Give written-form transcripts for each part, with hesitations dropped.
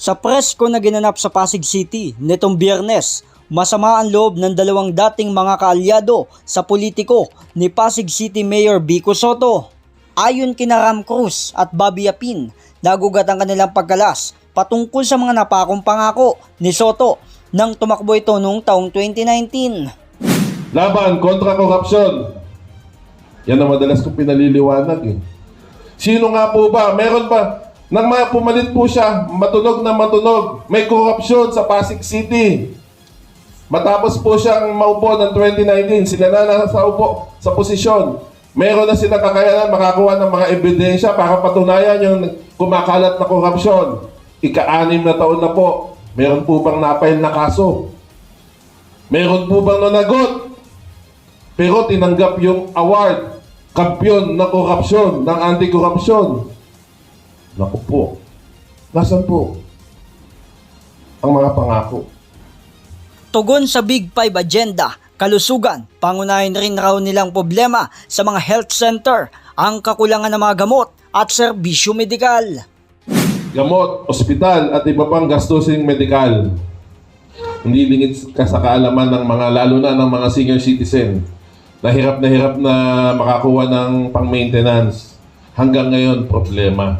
Sa presko na ginanap sa Pasig City nitong Biyernes, masama ang loob ng dalawang dating mga kaalyado sa politiko ni Pasig City Mayor Vico Sotto. Ayon kina Ram Cruz at Bobby Apin, nagugat ang kanilang pagkalas patungkol sa mga napakong pangako ni Sotto nang tumakbo ito noong taong 2019. Laban kontra korupsyon. Yan ang madalas kong pinaliliwanag eh. Sino nga po ba? Meron ba? Nang pumalit po siya, matunog na matunog, may korupsyon sa Pasig City. Matapos po siyang maupo ng 2019, sila na nasa upo sa posisyon. Meron na silang kakayanan makakuha ng mga ebidensya para patunayan yung kumakalat na korupsyon. Ika-6 na taon na po. Meron po bang napail na kaso? Meron po bang nanagot? Pero tinanggap yung award, kampiyon na korupsyon, ng anti-korupsyon. Naku po, nasan po ang mga pangako? Tugon sa Big 5 agenda, kalusugan, pangunahin rin raw nilang problema sa mga health center, ang kakulangan ng mga gamot at serbisyo medikal. Gamot, ospital at iba pang gastusin medikal. Hindi lingid ka sa kaalaman ng mga, lalo na ng mga senior citizen, na hirap na makakuha ng pang-maintenance. Hanggang ngayon, problema.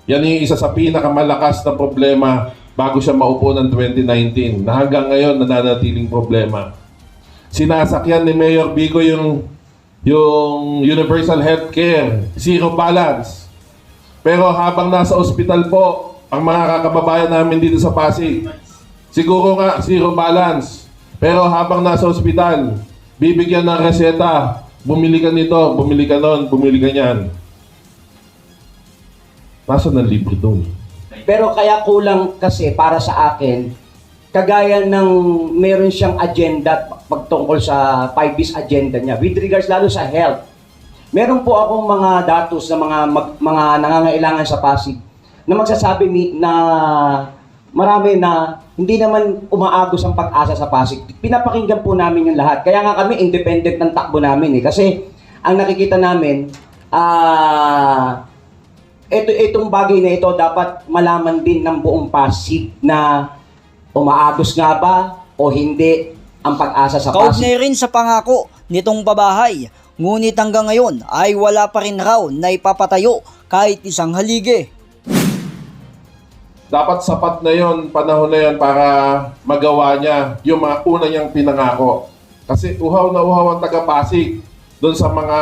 Yan yung isa sa pinakamalakas na problema bago siya maupo ng 2019 na hanggang ngayon nananatiling problema. Sinasakyan ni Mayor Vico yung universal healthcare, zero balance. Pero habang nasa ospital po, ang mga kakababayan namin dito sa Pasig, siguro nga zero balance. Pero habang nasa ospital, bibigyan ng reseta, bumili ka nito, bumili ka nun, bumili ka niyan. Nasa ng libre doon. Pero kaya kulang kasi para sa akin, kagaya ng meron siyang agenda pagtungkol sa 5 agenda niya with regards lalo sa health. Meron po akong mga datos na mga nangangailangan sa Pasig na magsasabi na marami na hindi naman umaagos ang pag-asa sa Pasig. Pinapakinggan po namin yung lahat. Kaya nga kami independent ng takbo namin eh. Kasi ang nakikita namin, itong bagay na ito dapat malaman din ng buong Pasig na umaagos nga ba o hindi ang pag-asa sa Pasig. Kaugnay rin sa pangako nitong pabahay, ngunit hanggang ngayon ay wala pa rin raw na ipapatayo kahit isang haligi. Dapat sapat na yon, panahon na yon para magawa niya yung mga una niyang pinangako. Kasi uhaw na uhaw ang taga-Pasig doon sa mga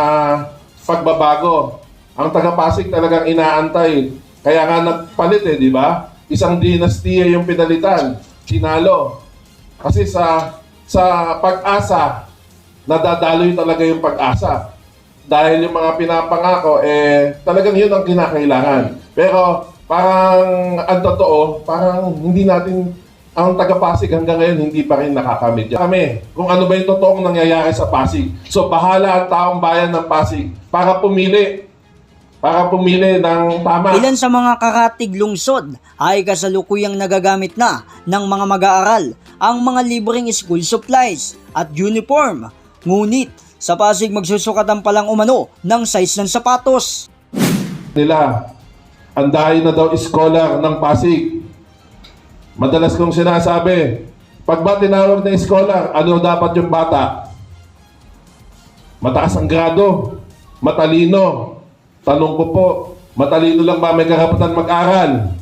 pagbabago. Ang taga-Pasig talagang inaantay. Kaya nga nagpalit eh, di ba? Isang dinastiya yung pinalitan. Sinalo. Kasi sa pag-asa, nadadaloy talaga yung pag-asa. Dahil yung mga pinapangako, talagang yun ang kinakailangan. Pero parang ang totoo, parang hindi natin, ang taga-Pasig hanggang ngayon hindi pa rin nakakamit. Kami, kung ano ba yung totoong nangyayari sa Pasig. So bahala ang taong bayan ng Pasig para pumili ng tama. Ilan sa mga karatig lungsod ay kasalukuyang nagagamit na ng mga mag-aaral ang mga libreng school supplies at uniform. Ngunit sa Pasig magsusukatan pa lang umano ng size ng sapatos. Nila, andahin na daw scholar ng Pasig. Madalas kong sinasabi, pag ba tinawag na scholar, ano dapat yung bata? Mataas ang grado, matalino. Tanong ko po, matalino lang ba may karapatan mag-aral?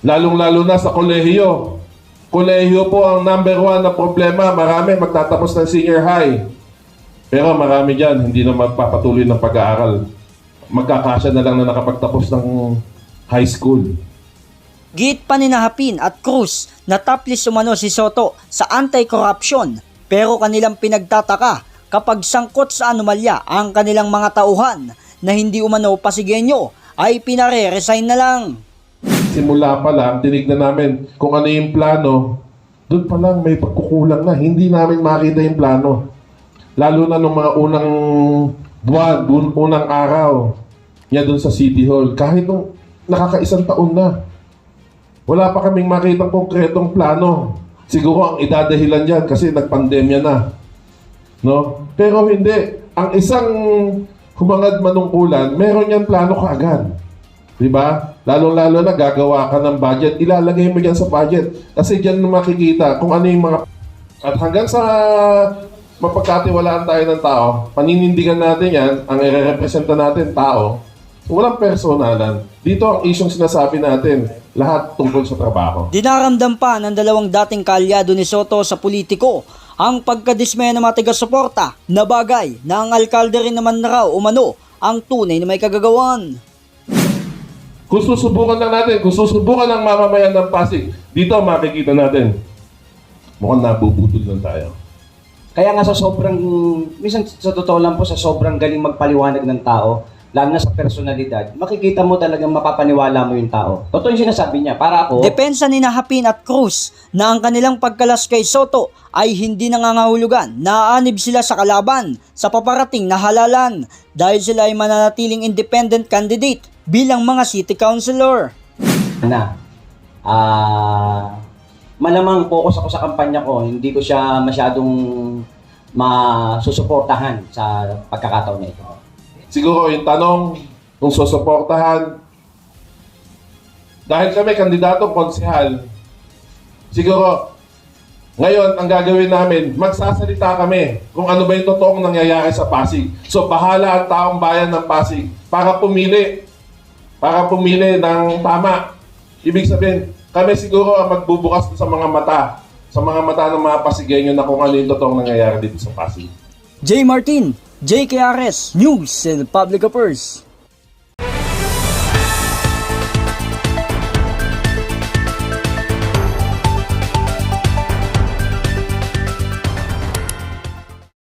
Lalong-lalo na sa kolehiyo. Kolehiyo po ang number 1 na problema. Marami magtatapos ng senior high. Pero marami dyan, hindi na magpapatuloy ng pag-aaral. Magkakasya na lang na nakapagtapos ng high school. Git pa ni Hapin at Cruz na topless umano si Sotto sa anti-corruption, pero kanilang pinagtataka kapag sangkot sa anomalya ang kanilang mga tauhan na hindi umano Pasigenyo ay pinare-resign na lang. Simula pa lang, tinignan namin kung ano yung plano. Doon pa lang may pagkukulang na. Hindi namin makita yung plano. Lalo na nung mga unang buwan, unang araw niya doon sa City Hall. Kahit nung nakakaisang taon na, wala pa kaming makitang konkretong plano. Siguro ang idadahilan dyan kasi nagpandemya na. No? Pero hindi. Ang isang humangad manungkulan, meron yan plano kaagad. Di ba? Lalo-lalo na gagawa ka ng budget, ilalagay mo yan sa budget. Kasi dyan na makikita kung ano yung mga... At hanggang sa mapagkatiwalaan tayo ng tao, paninindigan natin yan, ang i-representa natin tao, walang personalan. Dito ang isyong sinasabi natin, lahat tungkol sa trabaho. Dinaramdam pa ng dalawang dating kaalyado ni Soto sa politiko ang pagkadismaya ng mga taga-suporta na bagay na ang alkalde rin naman na raw umano ang tunay na may kagagawan. Kung susubukan lang natin, kung susubukan ng mamamayan ng Pasig, dito makikita natin, mukhang nabubutol lang tayo. Kaya nga sa sobrang, minsan sa totoo lang po, sa sobrang galing magpaliwanag ng tao, lalo na sa personalidad, makikita mo talagang mapapaniwala mo yung tao. Totoo yung sinasabi niya. Para ako, Depensa ni Hapin at Cruz na ang kanilang pagkalas kay Soto ay hindi nangangahulugan. Naaanib sila sa kalaban sa paparating na halalan dahil sila ay mananatiling independent candidate bilang mga city councilor. malamang focus ako sa kampanya ko, hindi ko siya masyadong masusuportahan sa pagkakataon na ito. Siguro yung tanong kung susuportahan, dahil kami kandidatong konsehal, siguro ngayon ang gagawin namin, magsasalita kami kung ano ba yung totoong nangyayari sa Pasig. So bahala ang taong bayan ng Pasig para pumili ng tama. Ibig sabihin, kami siguro ang magbubukas sa mga mata ng mga Pasigueño na kung ano yung totoong nangyayari dito sa Pasig. J. Martin, JKRS News and Public Affairs.